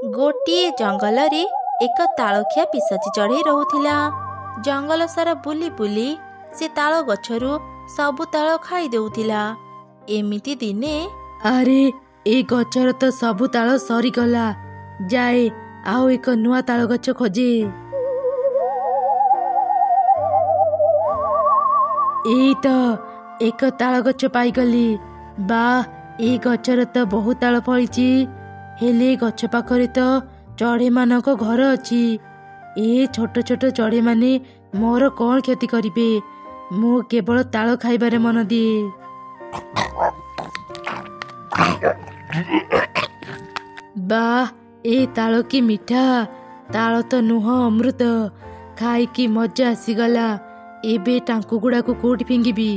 गोटिए जंगल रे एक तालखिया पिसाची चढ़े रोला। जंगल सारा बुली बुली से ताल गछरु सबु ताल खाई देउथिला। एमिति दिने अरे ए गछर तो सबु ताल सरीगला, जाए आउ एक नुआ ताल गछ खोजे। एई तो एक ताल गछ पाईगली। बा ए गछर तो बहुत ताल फलिची, हेले गछ पाखरे तो चढ़े मानक घर अछि। ए छोट छोट चढ़े माने मोर कौन क्षति करिबे? मु केवल ताल खाइबारे मन दिए। बा ए ताल की मिठा, ताल तो नुह अमृत। खाई की मजा आसीगला। एबे टांकु गुड़ा को कोठी फिंगिबी।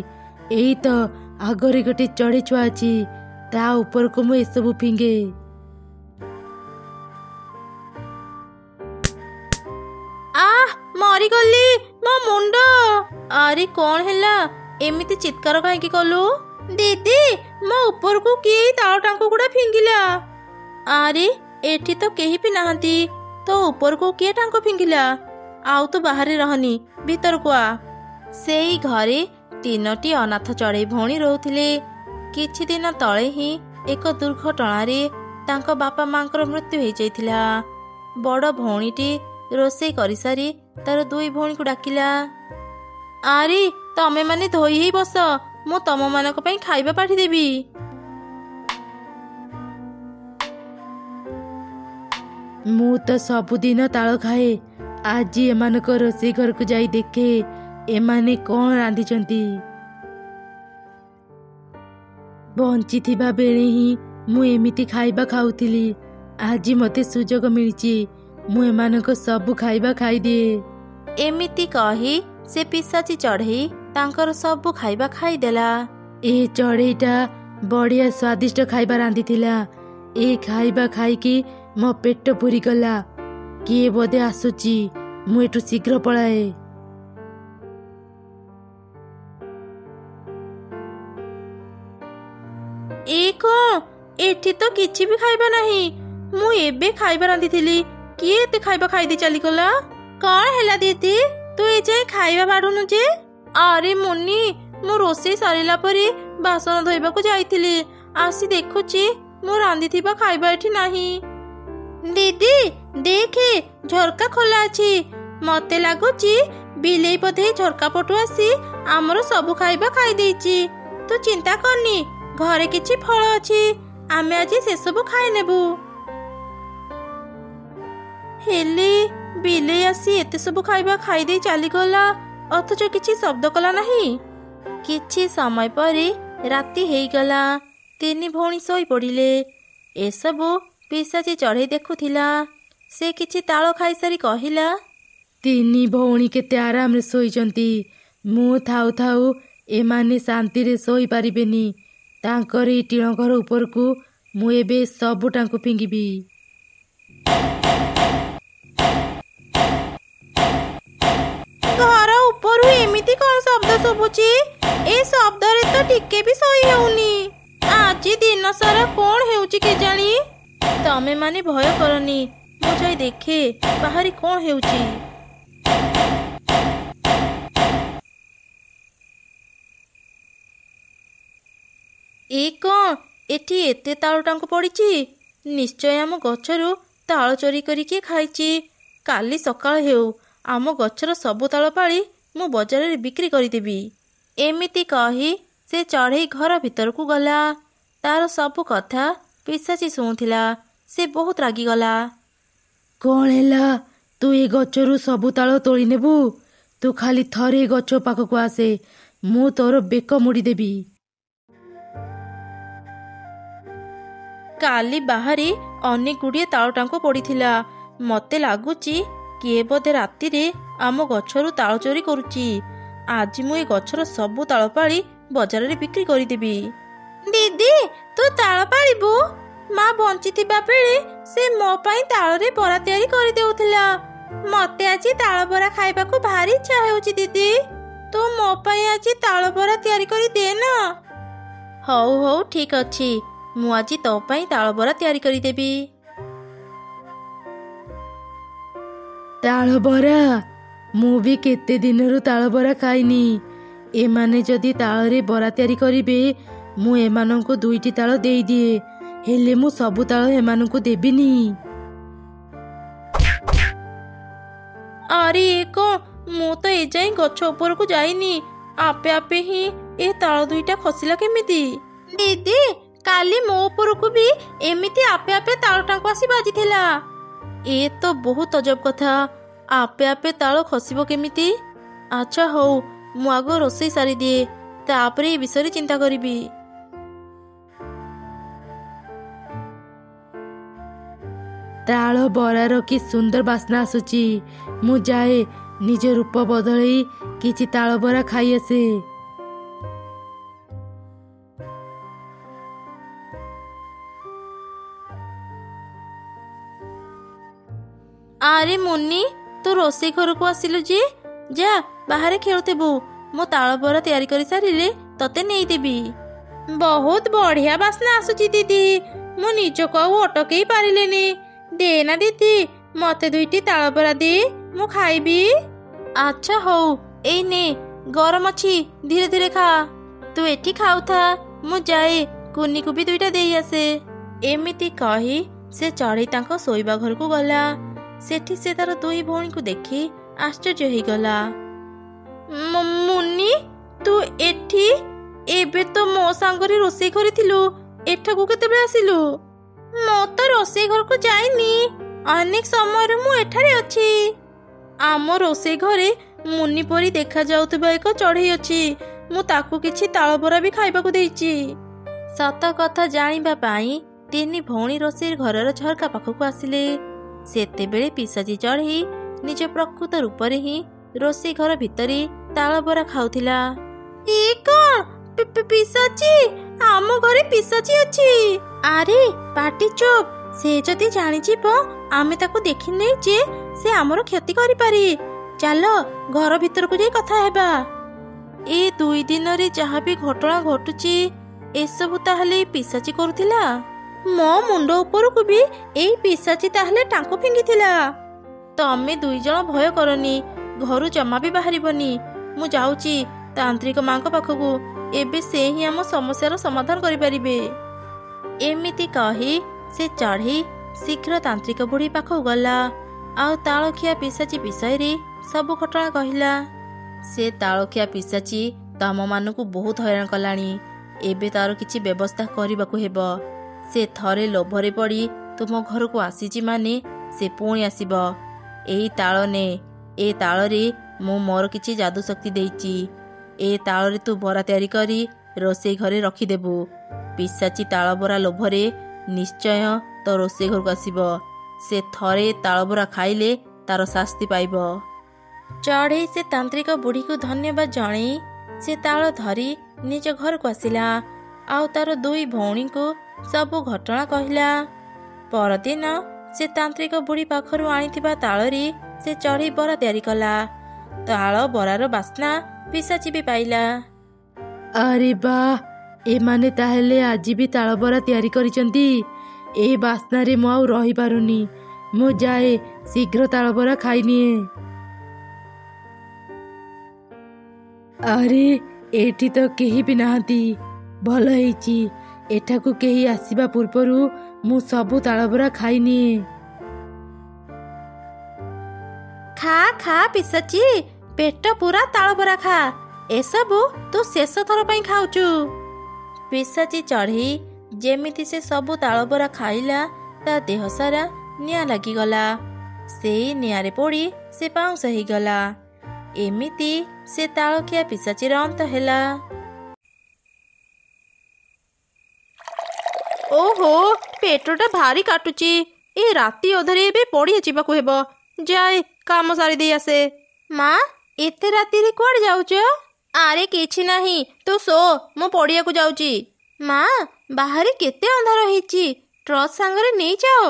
एई तो आगरे गोटे चढ़े छुआ अछि, ता ऊपर को मु एसबु फिंगे। मरी गली मो मुंड। अरे कौन हैला? एमिति चित्कार काहे कलु? दीदी मो ऊपर को किए ताल टांकु गुड़ा फिंगिला। अरे एठी तो केही भी नाहंती, तो ऊपर को किए टांको फिंगिला? आउ तो बाहर रहनी, भीतर को आ। सेई घरे तीनोटी अनाथ चढ़ई भौणी रोथिले। किछि दिन तळे ही एक दुर्घटना रे तांको बापा मांकर मृत्यु हो जाइथिला। बड़ भौणीटी रोषेई करि सारी तार दुई भौणी को डाकिला। अरे तमे माने धोई ही बस, मु तम मानक पई खाइबा पाठी देबी। मु तो सबुदिन ताल खाए। आज एमानक रोषेई घर को जाई देखे एमाने कौन रांधिचंती। बंची थिबा बेले ही मु एमिति खाइबा खाउथिली। आज मते सुजोग मिलिची, मु एमानक सबु खाइबा खाई दिए। एमिति कही से पिसाची चढ़ई तांकर सबु खाइबा खाई देला। ए चढ़ईटा बढ़िया स्वादिष्ट खाइबा रांधिथिला। ए खाइबा खाइकी मो पेट पुरी गला। किए बोधे आसुची, मु एठु शीघ्र पଳାए। एठी तो किछि भी खाइबा नहीं। मु एबे खाइबा रांधिथिली, किए एते खाइबा खाई दे चली गला? कौन हैला दीदी, तू ए जाए खाइबा बाढुनु जे? अरे मुन्नी, मु रोषेई सारिला परी बासन धोइबा को जाइथिली। आसी देखुची मु रांधिथिबा खाइबा एठी नहीं। दीदी देखे, झरका खोला अछि। मते लागुची बिलेई पधे झरका पटु आसी हमरो सबु खाइबा खाई देइची। तू चिंता करनी, घरे किछि फल अछि, आमे आज से सबु खाई नेबु। हेले बिलेई आसी एते सबु खाइबा खाई दे चली गला, अथच किछि शब्द कला नहीं। किछि समय परे राति हेई गला। तीनी भौणी सोई पड़िले। ए सबु पिसाची चढ़ई देखुथिला। से किछि ताल खाई सारी कहिला, तीनी भौणी केते आराम रे सोईचंती। मु थाउ थाउ एमाने शांति रे सोई पारिबेनी। तांकर ई टीण घर ऊपर को मु एबे सबु टांकु फिंगिबी। घर ऊपर एमिति कौन शब्द सुबुची? ए शब्द रे तो टिके भी सोई हेउनी। आज दिन सारा कौन हेउची के जानी? तमे माने भय करनी, मु जाई देखे बाहरी कौन हेउची। ए कौन एठी एते ताल टांको पड़ीची? निश्चय आम गछरु ताल चोरी करी किए खाइची। काली सकाळ हेउ आम गछर सबु ताल पाली मु बजार रे बिक्री करिदेबी। एमिति कही से चढ़ई घर भीतर को गला। तार सबु कथा पिसाची शुणुथिला। से बहुत रागी गला। कौन हैला? तू ए गछरु सबु ताल तोड़ी नेबु? तू खाली थरे गछ पाखକୁ आसे, मु तोर बेक मुड़ी देबी। काली बाहरी अनेक गुड़िए ताल टांको पड़ीथिला। मते लागुची किए बोधे राति रे आम गछरु ताल चोरी करुची। आज मु ए गछर सबु ताल पाली बजार रे बिक्री करिदेबी। दीदी तू ताल पालिबु? माँ बंची थिबा बेले से मो पई ताल रे बरा तयारी करि देउथिला। मते आज ताल बरा खाइबा को भारी इच्छा हेउची दीदी। तू मो पई आज ताल बरा तयारी करि दे ना। हौ हौ ठीक अछि, मु आज तो पई ताल बरा तयारी करि देबी। ତାଳ ବରା? ମୁଁ ବି କେତେ ଦିନରୁ ତାଳ ବରା ଖାଇନି। ଏମାନେ ଯଦି ତାଳରେ ବରା ତିଆରି କରିବେ ମୁଁ ଏମାନଙ୍କୁ 2ଟି ତାଳ ଦେଇଦିଏ, ହେଲେ ମୁଁ ସବୁ ତାଳ ଏମାନଙ୍କୁ ଦେବିନି। ଆରେ ଏ କଣ? ମୁଁ ତ ଏଯାଏଁ ଗଛ ଉପରକୁ ଯାଇନି, ଆପେ ଆପେ ହିଁ ଏ ତାଳ 2ଟା ଖସିଲା କେମିତି? ଦିଦି, କାଲି ମୋ ଉପରକୁ ବି ଏମିତି ଆପେ ଆପେ ତାଳ ଟାଙ୍କୁ ଆସି ବାଜିଥିଲା। ଏ ତ ବହୁତ ଅଜବ କଥା, ଆପେ ଆପେ ତାଳ ଖସିବ କେମିତି? ଆଚ୍ଛା ହଉ, ମୁଁ ଆଗ ରୋଷେଇ ସାରିଦିଏ, ତାପରେ ଏ ବିଷୟରେ ଚିନ୍ତା କରିବି। ତାଳ ବରାର କି ସୁନ୍ଦର ବାସ୍ନା ଆସୁଛି। ମୁଁ ଯାଏ ନିଜ ରୂପ ବଦଳେଇ କିଛି ତାଳ ବରା ଖାଇ ଆସେ। ଆରେ ମୁନି, ତୁ ରୋଷେଇ ଘରକୁ ଆସିଲୁ ଯେ? ଯା ବାହାରେ ଖେଳୁଥିବୁ, ମୁଁ ତାଳ ବରା ତିଆରି କରି ସାରିଲେ ତତେ ନେଇଦେବି। ବହୁତ ବଢିଆ ବାସ୍ନା ଆସୁଛି ଦିଦି, ମୁଁ ନିଜକୁ ଆଉ ଅଟକେଇ ପାରିଲିନି। ଦେ ନା ଦିଦି, ମତେ 2ଟି ତାଳ ବରା ଦେ, ମୁଁ ଖାଇବି। ଆଚ୍ଛା ହଉ, ଏଇ ନେ, ଗରମ ଅଛି, ଧୀରେ ଧୀରେ ଖା। ତୁ ଏଠି ଖାଉଥା, ମୁଁ ଯାଏ କୁନିକୁ ବି 2ଟା ଦେଇ ଆସେ। ଏମିତି କହି ସେ ଚଢ଼େଇ ତାଙ୍କ ଶୋଇବା ଘରକୁ ଗଲା। ସେଠି ସେ ତାର 2 ଭଉଣୀଙ୍କୁ ଦେଖି ଆଶ୍ଚର୍ଯ୍ୟ ହେଇଗଲା। ମୁନି, ତୁ ଏଠି? ଏବେ ତ ମୋ ସାଙ୍ଗରେ ରୋଷେଇ କରିଥିଲୁ, ଏଠାକୁ କେତେବେଳେ ଆସିଲୁ? ମୁଁ ତ ରୋଷେଇ ଘରକୁ ଯାଇନି, ଅନେକ ସମୟରୁ ମୁଁ ଏଠାରେ ଅଛି। ଆମ ରୋଷେଇ ଘରେ ମୁନି ପରି ଦେଖାଯାଉଥିବା ଏକ ଚଢ଼େଇ ଅଛି, ମୁଁ ତାକୁ କିଛି ତାଳ ବରା ବି ଖାଇବାକୁ ଦେଇଛି। ସତ କଥା ଜାଣିବା ପାଇଁ 3 ଭଉଣୀ ରୋଷେଇ ଘରର ଝରକା ପାଖକୁ ଆସିଲେ। ସେତେବେଳେ ପିଶାଚି ଚଢ଼େଇ ନିଜ ପ୍ରକୃତ ରୂପରେ ହିଁ ରୋଷେଇ ଘର ଭିତରେ ତାଳ ବରା ଖାଉଥିଲା। ଏ କଣ? ପିଶାଚି? ଆମ ଘରେ ପିଶାଚି ଅଛି? ଆରେ ପାଟି ଚୁପ୍, ସେ ଯଦି ଜାଣିଯିବ ଆମେ ତାକୁ ଦେଖିନେଇ ଯେ ସେ ଆମର କ୍ଷତି କରିପାରେ। ଚାଲ ଘର ଭିତରକୁ ଯାଇ କଥା ହେବା। ଏ 2 ଦିନରେ ଯାହା ବି ଘଟଣା ଘଟୁଛି, ଏସବୁ ତାହେଲେ ପିଶାଚି କରୁଥିଲା? ମୋ ମୁଣ୍ଡ ଉପରକୁ ବି ଏଇ ପିଶାଚି ତାହେଲେ ଟାଙ୍କୁ ଫିଙ୍ଗିଥିଲା। ତମେ 2 ଜଣ ଭୟ କରନି, ଘରୁ ଜମା ବି ବାହାରିବନି। ମୁଁ ଯାଉଛି ତାନ୍ତ୍ରିକ ମାଙ୍କ ପାଖକୁ, ଏବେ ସେ ହିଁ ଆମ ସମସ୍ୟାର ସମାଧାନ କରିପାରିବେ। ଏମିତି କହି ସେ ଚଢ଼େଇ ଶୀଘ୍ର ତାନ୍ତ୍ରିକ ବୁଢ଼ୀ ପାଖକୁ ଗଲା, ଆଉ ତାଳଖିଆ ପିଶାଚି ବିଷୟରେ ସବୁ ଘଟଣା କହିଲା। ସେ ତାଳଖିଆ ପିଶାଚି ତମମାନଙ୍କୁ ବହୁତ ହଇରାଣ କଲାଣି, ଏବେ ତାର କିଛି ବ୍ୟବସ୍ଥା କରିବାକୁ ହେବ। ସେ ଥରେ ଲୋଭରେ ପଡ଼ି ତୁମ ଘରକୁ ଆସିଛି ମାନେ ସେ ପୁଣି ଆସିବ। ଏଇ ତାଳ ନେ, ଏ ତାଳରେ ମୁଁ ମୋର କିଛି ଯାଦୁ ଶକ୍ତି ଦେଇଛି। ଏ ତାଳରେ ତୁ ବରା ତିଆରି କରି ରୋଷେଇ ଘରେ ରଖିଦେବୁ। ପିଶାଚି ତାଳ ବରା ଲୋଭରେ ନିଶ୍ଚୟ ତୋ ରୋଷେଇ ଘରକୁ ଆସିବ। ସେ ଥରେ ତାଳ ବରା ଖାଇଲେ ତାର ଶାସ୍ତି ପାଇବ। ଚଢ଼େଇ ସେ ତାନ୍ତ୍ରିକ ବୁଢ଼ୀକୁ ଧନ୍ୟବାଦ ଜଣେଇ ସେ ତାଳ ଧରି ନିଜ ଘରକୁ ଆସିଲା, ଆଉ ତାର 2 ଭଉଣୀଙ୍କୁ ସବୁ ଘଟଣା କହିଲା। ପରଦିନ ସେ ତାନ୍ତ୍ରିକ ବୁଢ଼ୀ ପାଖରୁ ଆଣିଥିବା ତାଳରେ ସେ ଚଢ଼େଇ ବରା ତିଆରି କଲା। ତାଳ ବରାର ବାସ୍ନା ପିଶାଚି ବି ପାଇଲା। ଆରେ ବା, ଏମାନେ ତାହେଲେ ଆଜି ବି ତାଳ ବରା ତିଆରି କରିଛନ୍ତି। ଏ ବାସ୍ନାରେ ମୁଁ ଆଉ ରହିପାରୁନି, ମୁଁ ଯାଏ ଶୀଘ୍ର ତାଳ ବରା ଖାଇନିଏ। ଆରେ ଏଠି ତ କେହି ବି ନାହାନ୍ତି, ଭଲ ହେଇଛି, ଏଠାକୁ କେହି ଆସିବା ପୂର୍ବରୁ ମୁଁ ସବୁ ତାଳ ବରା ଖାଇନିଏ। ଖା ଖା ପିଶାଚି, ପେଟ ପୁରା ତାଳ ବରା ଖା, ଏସବୁ ତୁ ଶେଷ ଥର ପାଇଁ ଖାଉଛୁ। ପିଶାଚି ଚଢ଼େଇ ଯେମିତି ସେ ସବୁ ତାଳ ବରା ଖାଇଲା, ତା ଦେହ ସାରା ନିଆଁ ଲାଗିଗଲା। ସେଇ ନିଆଁରେ ପୋଡ଼ି ସେ ପାଉଁଶ ହେଇଗଲା। ଏମିତି ସେ ତାଳଖିଆ ପିଶାଚିର ଅନ୍ତ ହେଲା। ଓହୋ, ପେଟଟା ଭାରି କାଟୁଛି, ଏ ରାତି ଅଧରେ ଏବେ ପଡ଼ିଆ ଯିବାକୁ ହେବ। ଯାଏ କାମ ସାରି ଦେଇ ଆସେ। ମା, ଏତେ ରାତିରେ କୁଆଡ଼େ ଯାଉଛ? ଆରେ କିଛି ନାହିଁ, ତୁ ଶୋ, ମୁଁ ପଡ଼ିଆକୁ ଯାଉଛି। ମା, ବାହାରେ କେତେ ଅନ୍ଧାର ହେଇଛି, ଟର୍ଚ୍ଚ ସାଙ୍ଗରେ ନେଇଯାଅ।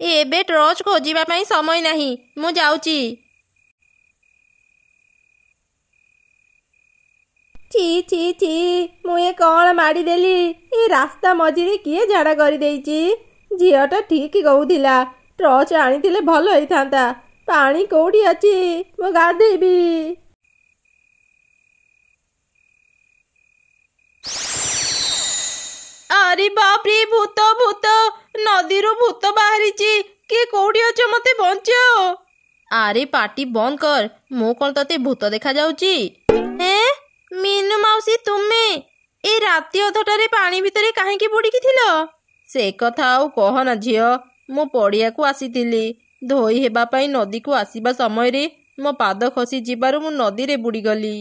ଏବେ ଟର୍ଚ୍ଚ ଖୋଜିବା ପାଇଁ ସମୟ ନାହିଁ, ମୁଁ ଯାଉଛି। ଛି ଛି ଛି, ମୁଁ ଏ କଣ ମାଡ଼ିଦେଲି? ଏ ରାସ୍ତା ମଝିରେ କିଏ ଝାଡ଼ା କରିଦେଇଛି? ଝିଅଟା ଠିକ୍ କହୁଥିଲା, ଟର୍ଚ୍ଚ ଆଣିଥିଲେ ଭଲ ହେଇଥାନ୍ତା। ପାଣି କୋଉଠି ଅଛି ମୁଁ ଗାଧେଇବି। ଆରେ ବାପରେ ଭୂତ ଭୂତ ନଦୀରୁ ଭୂତ ବାହାରିଛି। କିଏ କୋଉଠି ଅଛ ମତେ ବଞ୍ଚାଅ। ଆରେ ପାଟି ବନ୍ଦ କର। ମୁଁ କଣ ତତେ ଭୂତ ଦେଖାଯାଉଛି? ମିନୁ ମାଉସୀ ତୁମେ ଏ ରାତି ଅଧଟାରେ ପାଣି ଭିତରେ କାହିଁକି ବୁଡ଼ିକି ଥିଲ? ସେ କଥା ଆଉ କହନା ଝିଅ। ମୁଁ ପଡ଼ିଆକୁ ଆସିଥିଲି। ଧୋଇ ହେବା ପାଇଁ ନଦୀକୁ ଆସିବା ସମୟରେ ମୋ ପାଦ ଖସି ଯିବାରୁ ମୁଁ ନଦୀରେ ବୁଡ଼ିଗଲି।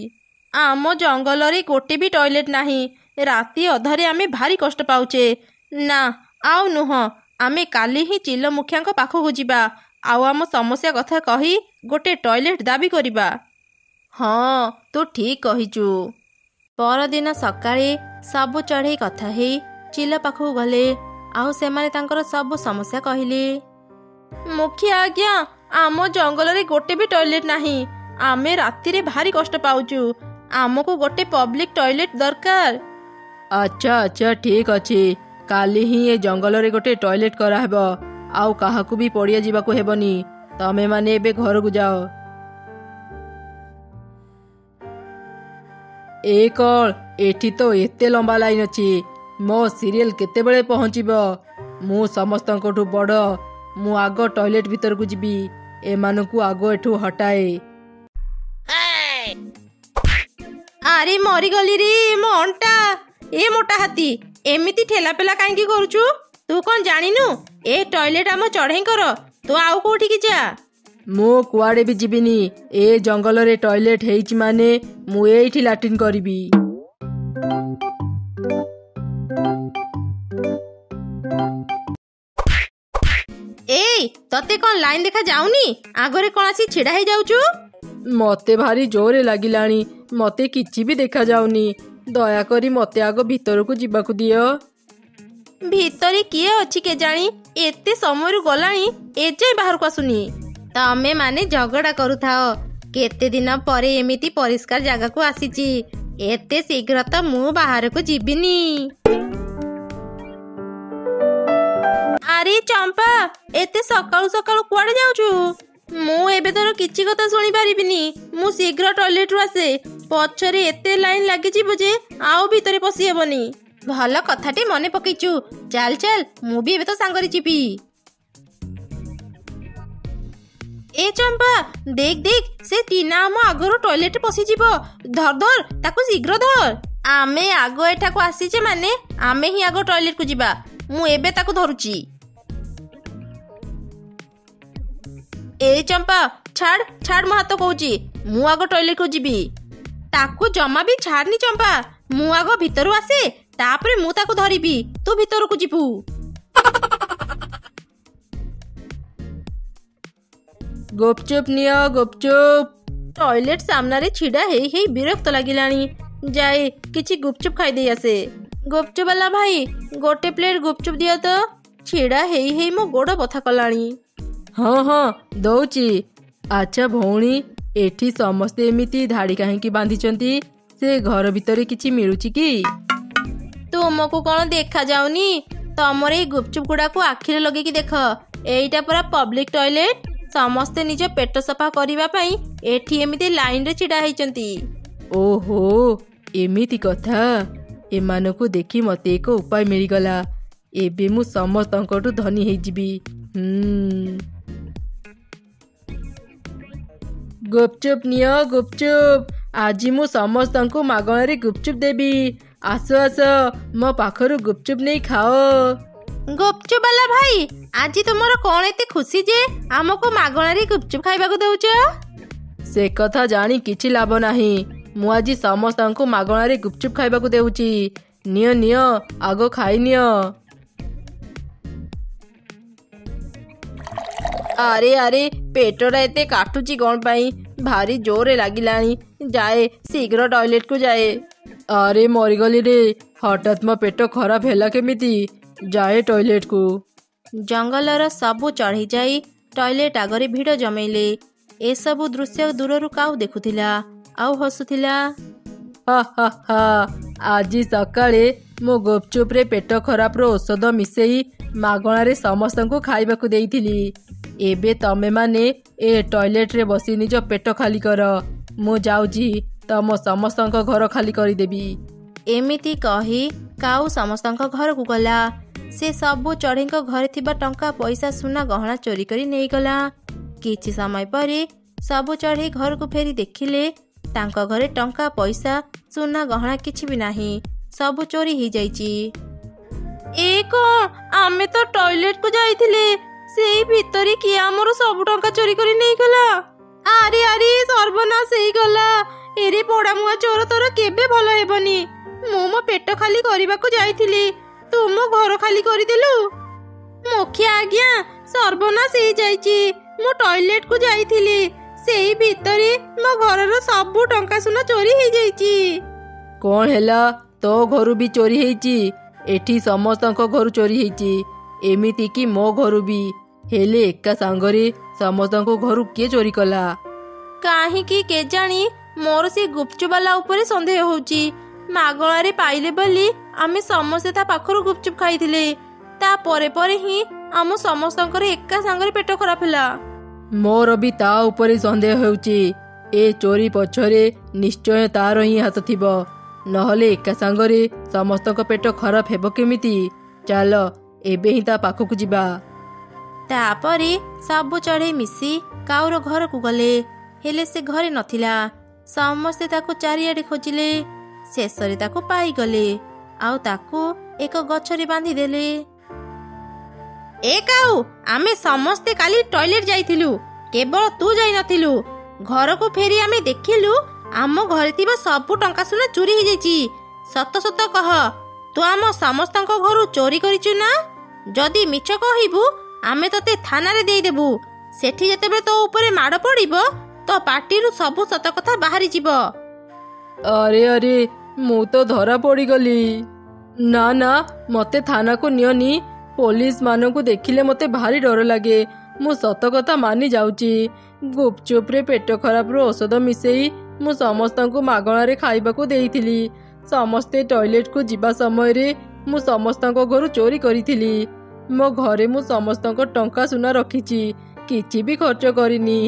ଆମ ଜଙ୍ଗଲରେ ଗୋଟେ ବି ଟଏଲେଟ୍ ନାହିଁ। ରାତି ଅଧରେ ଆମେ ଭାରି କଷ୍ଟ ପାଉଛେ। ନା ଆଉ ନୁହଁ, ଆମେ କାଲି ହିଁ ଚିଲ ମୁଖିଆଙ୍କ ପାଖକୁ ଯିବା ଆଉ ଆମ ସମସ୍ୟା କଥା କହି ଗୋଟେ ଟଏଲେଟ୍ ଦାବି କରିବା। ହଁ ତୁ ଠିକ୍ କହିଛୁ। ପରଦିନ ସକାଳେ ସବୁ ଚଢ଼େଇ କଥା ହେଇ ଚିଲ ପାଖକୁ ଗଲେ ଆଉ ସେମାନେ ତାଙ୍କର ସବୁ ସମସ୍ୟା କହିଲେ। ମୁଖିଆ ଆଜ୍ଞା, ଆମ ଜଙ୍ଗଲରେ ଗୋଟେ ବି ଟଏଲେଟ୍ ନାହିଁ। ଆମେ ରାତିରେ ଭାରି କଷ୍ଟ ପାଉଛୁ। ଆମକୁ ଗୋଟେ ପବ୍ଲିକ୍ ଟଏଲେଟ୍ ଦରକାର। ଆଚ୍ଛା ଆଚ୍ଛା ଠିକ୍ ଅଛି। କାଲି ହିଁ ଏ ଜଙ୍ଗଲରେ ଗୋଟେ ଟଏଲେଟ୍ କରାହେବ। ଆଉ କାହାକୁ ବି ପଡ଼ିଆ ଯିବାକୁ ହେବନି। ତମେମାନେ ଏବେ ଘରକୁ ଯାଅ। ଏ କଣ, ଏଠି ତ ଏତେ ଲମ୍ବା ଲାଇନ୍ ଅଛି। ମୋ ସିରିଏଲ୍ କେତେବେଳେ ପହଞ୍ଚିବ? ମୁଁ ସମସ୍ତଙ୍କଠୁ ବଡ଼। ମୁଁ ଆଗ ଟଏଲେଟ୍ ଭିତରକୁ ଯିବି। ଏମାନଙ୍କୁ ଆଗ ଏଠୁ ହଟାଏ। ଆରେ ମରିଗଲି ରେ ମୋ ଅଣ୍ଟା। ଏ ମୋଟା ହାତୀ, ଏମିତି ଠେଲାପେଲା କାହିଁକି କରୁଛୁ? ତୁ କଣ ଜାଣିନୁ ଏ ଟଏଲେଟ୍ ଆମ ଚଢ଼େଇଙ୍କର? ତୁ ଆଉ କୋଉଠିକି ଯା। ମୁଁ କୁଆଡ଼େ ବି ଯିବିନି। ଏ ଜଙ୍ଗଲରେ ଟଏଲେଟ୍ ହେଇଛି ମାନେ ମୁଁ ଏଇଠି ଲାଟ୍ରିନ୍ କରିବି। ଏଇ ତତେ କଣ ଲାଇନ୍ ଦେଖା ଯାଉନି? ଆଗରେ କଣ ଆସି ଛିଡ଼ା ହେଇଯାଉଛୁ? ମତେ ଭାରି ଜୋରେ ଲାଗିଲାଣି। ମତେ କିଛି ବି ଦେଖାଯାଉନି। ଦୟାକରି ମତେ ଆଗ ଭିତରକୁ ଯିବାକୁ ଦିଅ। ଭିତରେ କିଏ ଅଛି କେଜାଣି? ଏତେ ସମୟରୁ ଗଲାଣି ଏଯାଏଁ ବାହାରକୁ ଆସୁନି। ତମେ ମାନେ ଝଗଡ଼ା କରୁଥାଅ। କେତେ ଦିନ ପରେ ଏମିତି ପରିଷ୍କାର ଜାଗାକୁ ଆସିଛି। ଏତେ ଶୀଘ୍ର ତ ମୁଁ ବାହାରକୁ ଯିବିନି। ଆରେ ଚମ୍ପା, ଏତେ ସକାଳୁ ସକାଳୁ କୁଆଡ଼େ ଯାଉଛୁ? ମୁଁ ଏବେ ତୋର କିଛି କଥା ଶୁଣିପାରିବିନି। ମୁଁ ଶୀଘ୍ର ଟଏଲେଟ୍ରୁ ଆସେ। ପଛରେ ଏତେ ଲାଇନ୍ ଲାଗିଯିବ ଯେ ଆଉ ଭିତରେ ପଶି ହେବନି। ଭଲ କଥାଟେ ମନେ ପକେଇଛୁ। ଚାଲ ଚାଲ, ମୁଁ ବି ଏବେ ତ ସାଙ୍ଗରେ ଯିବି। ଏ ଚମ୍ପା, ଦେଖ ଦେଖ, ସେ ଟିନା ଆମ ଆଗରୁ ଟଏଲେଟ୍ ପଶିଯିବ। ଧର ଧର, ତାକୁ ଶୀଘ୍ର ଧର। ଆମେ ଆଗ ଏଠାକୁ ଆସିଛେ ମାନେ ଆମେ ହିଁ ଆଗ ଟଏଲେଟ୍କୁ ଯିବା। ମୁଁ ଏବେ ତାକୁ ଧରୁଛି। ଏ ଚମ୍ପା, ଛାଡ଼ ଛାଡ଼, ମୋ ହାତ କହୁଛି। ମୁଁ ଆଗ ଟଏଲେଟ୍କୁ ଯିବି। ତାକୁ ଜମା ବି ଛାଡ଼ନି ଚମ୍ପା। ମୁଁ ଆଗ ଭିତରୁ ଆସେ, ତାପରେ ମୁଁ ତାକୁ ଧରିବି। ତୁ ଭିତରକୁ ଯିବୁ। ଗୁପଚୁପ୍ ନିଅ, ଗୁପଚୁପ୍। ଟଏଲେଟ୍ ସାମ୍ନାରେ ଛିଡ଼ା ହେଇ ହେଇ ବିରକ୍ତ ଲାଗିଲାଣି। ଯାଏ କିଛି ଗୁପଚୁପ୍ ଖାଇଦେଇ ଆସେ। ଗୁପଚୁପ୍ ବାଲା ଭାଇ, ଗୋଟେ ପ୍ଲେଟ୍ ଗୁପଚୁପ୍ ଦିଅ ତ। ଛିଡ଼ା ହେଇ ହେଇ ମୋ ଗୋଡ଼ ବଥା କଲାଣି। ହଁ ହଁ ଦଉଛି। ଆଚ୍ଛା ଭଉଣୀ, ଏଠି ସମସ୍ତେ ଏମିତି ଧାଡ଼ି କାହିଁକି ବାନ୍ଧିଛନ୍ତି? ସେ ଘର ଭିତରେ କିଛି ମିଳୁଛି କି? ତୁମକୁ କଣ ଦେଖାଯାଉନି? ତମର ଏଇ ଗୁପଚୁପ୍ ଗୁଡ଼ାକୁ ଆଖିରେ ଲଗେଇକି ଦେଖ। ଏଇଟା ପୁରା ପବ୍ଲିକ୍ ଟଏଲେଟ୍। ସମସ୍ତେ ନିଜ ପେଟ ସଫା କରିବା ପାଇଁ ଏଠି ଏମିତି ଲାଇନ୍ରେ ଛିଡ଼ା ହେଇଛନ୍ତି। ଓହୋ, ଏମିତି କଥା। ଏମାନଙ୍କୁ ଦେଖି ମତେ ଏକ ଉପାୟ ମିଳିଗଲା। ଏବେ ମୁଁ ସମସ୍ତଙ୍କଠୁ ଧନୀ ହେଇଯିବି। ଗୁପଚୁପ୍ ନିଅ, ଗୁପଚୁପ୍। ଆଜି ମୁଁ ସମସ୍ତଙ୍କୁ ମାଗଣାରେ ଗୁପଚୁପ୍ ଦେବି। ଆସ ଆସ, ମୋ ପାଖରୁ ଗୁପଚୁପ୍ ନେଇ ଖାଅ। ଗୁପଚୁପ୍ ବାଲା ଭାଇ, ଆଜି ତୁମର କଣ ଏତେ ଖୁସି ଯେ ଆମକୁ ମାଗଣାରେ ଗୁପଚୁପ୍ ଖାଇବାକୁ ଦଉଛ? ସେ କଥା ଜାଣି କିଛି ଲାଭ ନାହିଁ। ମୁଁ ଆଜି ସମସ୍ତଙ୍କୁ ମାଗଣାରେ ଗୁପଚୁପ୍ ଖାଇବାକୁ ଦେଉଛି। ନିଅ ନିଅ, ଆଗ ଖାଇନିଅ। ଆରେ ଆରେ, ପେଟଟା ଏତେ କାଟୁଛି କଣ ପାଇଁ? ଭାରି ଜୋରରେ ଲାଗିଲାଣି। ଯାଏ ଶୀଘ୍ର ଟଏଲେଟ୍କୁ ଯାଏ। ଆରେ ମରିଗଲି ରେ। ହଠାତ୍ ମୋ ପେଟ ଖରାପ ହେଲା କେମିତି? ଯାଏ ଟଏଲେଟ୍କୁ। ଜଙ୍ଗଲର ସବୁ ଚଢ଼େଇ ଯାଇ ଟଏଲେଟ୍ ଆଗରେ ଭିଡ଼ ଜମେଇଲେ। ଏସବୁ ଦୃଶ୍ୟ ଦୂରରୁ କାଉ ଦେଖୁଥିଲା ଆଉ ହସୁଥିଲା। ହା ହା ହା, ଆଜି ସକାଳେ ମୋ ଗୁପଚୁପ୍ରେ ପେଟ ଖରାପର ଔଷଧ ମିଶେଇ ମାଗଣାରେ ସମସ୍ତଙ୍କୁ ଖାଇବାକୁ ଦେଇଥିଲି। ଏବେ ତମେମାନେ ଏ ଟଏଲେଟରେ ବସି ନିଜ ପେଟ ଖାଲି କର। ମୁଁ ଯାଉଛି ତମ ସମସ୍ତଙ୍କ ଘର ଖାଲି କରିଦେବି। ଏମିତି କହି କାଉ ସମସ୍ତଙ୍କ ଘରକୁ ଗଲା। ସେ ସବୁ ଚଢ଼େଇଙ୍କ ଘରେ ଥିବା ଟଙ୍କା ପଇସା ସୁନା ଗହଣା ଚୋରି କରି ନେଇଗଲା। କିଛି ସମୟ ପରେ ସବୁ ଚଢ଼େଇ ଘରକୁ ଫେରି ଦେଖିଲେ ତାଙ୍କ ଘରେ ଟଙ୍କା ପଇସା ସୁନା ଗହଣା କିଛି ବି ନାହିଁ, ସବୁ ଚୋରି ହେଇଯାଇଛି। ଏ କଣ, ଆମେ ତ ଟଏଲେଟକୁ ଯାଇଥିଲେ, ସେଇ ଭିତରେ କିଏ ଆମର ସବୁ ଟଙ୍କା ଚୋରି କରି ନେଇଗଲା। ଆରେ ଆରେ ସର୍ବନାଶ ହେଇଗଲା। ଏରେ ପୋଡ଼ାମୁଆ ଚୋର ତୋର କେବେ ଭଲ ହେବନି। ମୁଁ ମୋ ପେଟ ଖାଲି କରିବାକୁ ଯାଇଥିଲି, ତୁ ମୋ ଘର ଖାଲି କରିଦେଲୁ। ମୁଖିଆ ଆଜ୍ଞା, ସର୍ବନାଶ ହେଇଯାଇଛି। ମୁଁ ଟଏଲେଟକୁ ଯାଇଥିଲି, ସେଇ ଭିତରେ ମୋ ଘରର ସବୁ ଟଙ୍କା ସୁନା ଚୋରି ହେଇଯାଇଛି। କଣ ହେଲା? ତୋ ଘରୁ ବି ଚୋରି ହେଇଛି? ଏଠି ସମସ୍ତଙ୍କ ଘରୁ ଚୋରି ହେଇଛି, ଏମିତିକି ମୋ ଘରୁ ବି। ହେଲେ ଏକା ସାଙ୍ଗରେ ସମସ୍ତଙ୍କ ଘରୁ କିଏ ଚୋରି କଲା? କାହିଁକି କେଜାଣି ମୋର ସେ ଗୁପଚୁପବାଲା ଉପରେ ସନ୍ଦେହ ହେଉଛି। ମାଗଣାରେ ପାଇଲେ ବୋଲି ଆମେ ସମସ୍ତେ ତା ପାଖରୁ ଗୁପଚୁପ ଖାଇଥିଲେ। ତା ପରେ ପରେ ହିଁ ଆମ ସମସ୍ତଙ୍କର ଏକା ସାଙ୍ଗରେ ପେଟ ଖରାପ ହେଲା। ମୋର ବି ତା ଉପରେ ସନ୍ଦେହ ହେଉଛି। ଏ ଚୋରି ପଛରେ ନିଶ୍ଚୟ ତାର ହିଁ ହାତ ଥିବ, ନହେଲେ ଏକା ସାଙ୍ଗରେ ସମସ୍ତଙ୍କ ପେଟ ଖରାପ ହେବ କେମିତି? ଚାଲ ଏବେ ହିଁ ତା ପାଖକୁ ଯିବା। ତାପରେ ସବୁ ଚଢ଼େଇ ମିଶି କାଉର ଘରକୁ ଗଲେ, ହେଲେ ସେ ଘରେ ନଥିଲା। ସମସ୍ତେ ତାକୁ ଚାରିଆଡ଼େ ଖୋଜିଲେ, ଶେଷରେ ତାକୁ ପାଇଗଲେ ଆଉ ତାକୁ ଏକ ଗଛରେ ବାନ୍ଧିଦେଲେ। ଏ କାଉ, ଆମେ ସମସ୍ତେ କାଲି ଟଏଲେଟ ଯାଇଥିଲୁ, କେବଳ ତୁ ଯାଇନଥିଲୁ। ଘରକୁ ଫେରି ଆମେ ଦେଖିଲୁ ଆମ ଘରେ ଥିବା ସବୁ ଟଙ୍କା ସୁନା ଚୋରି ହେଇଯାଇଛି। ସତ ସତ କହ, ତୁ ଆମ ସମସ୍ତଙ୍କ ଘରୁ ଚୋରି କରିଛୁ ନା? ଯଦି ମିଛ କହିବୁ ଆମେ ତତେ ଥାନାରେ ଦେଇଦେବୁ। ସେଠି ଯେତେବେଳେ ତୋ ଉପରେ ମାଡ଼ ପଡ଼ିବ ତୋ ପାଟିରୁ ସବୁ ସତ କଥା ବାହାରି ଯିବ। ଆରେ ଆରେ, ମୁଁ ତ ଧରା ପଡ଼ିଗଲି। ନା ନା, ମତେ ଥାନାକୁ ନିଅନି। ପୋଲିସ ମାନଙ୍କୁ ଦେଖିଲେ ମତେ ଭାରି ଡର ଲାଗେ। ମୁଁ ସତ କଥା ମାନି ଯାଉଛି। ଗୁପଚୁପରେ ପେଟ ଖରାପର ଔଷଧ ମିଶେଇ ମୁଁ ସମସ୍ତଙ୍କୁ ମାଗଣାରେ ଖାଇବାକୁ ଦେଇଥିଲି। ସମସ୍ତେ ଟଏଲେଟକୁ ଯିବା ସମୟରେ ମୁଁ ସମସ୍ତଙ୍କ ଘରୁ ଚୋରି କରିଥିଲି। ମୋ ଘରେ ମୁଁ ସମସ୍ତଙ୍କ ଟଙ୍କା ସୁନା ରଖିଛି, କିଛି ବି ଖର୍ଚ୍ଚ କରିନି।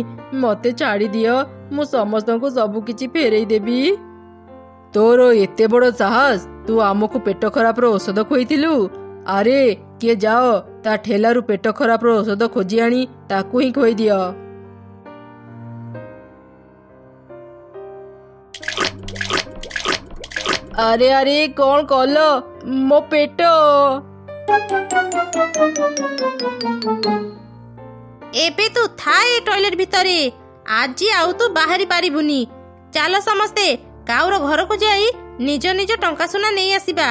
ମତେ ଛାଡ଼ି ଦିଅ, ମୁଁ ସମସ୍ତଙ୍କୁ ସବୁ କିଛି ଫେରେଇ ଦେବି। ତୋର ଏତେ ବଡ଼ ସାହସ, ତୁ ଆମକୁ ପେଟ ଖରାପର ଔଷଧ ଖୋଇଥିଲୁ? ଆରେ କିଏ ଯାଅ, ତା ଠେଲାରୁ ପେଟ ଖରାପର ଔଷଧ ଖୋଜି ଆଣି ତାକୁ ହିଁ ଖୋଇଦିଅ। ଆରେ ଆରେ କଣ କଲ? ମୋ ପେଟ। ଏବେ ତୁ ଥା ଏ ଟଏଲେଟ ଭିତରେ, ଆଜି ଆଉ ତୁ ବାହାରି ପାରିବୁନି। ଚାଲ ସମସ୍ତେ କାଉର ଘରକୁ ଯାଇ ନିଜ ନିଜ ଟଙ୍କା ସୁନା ନେଇ ଆସିବା।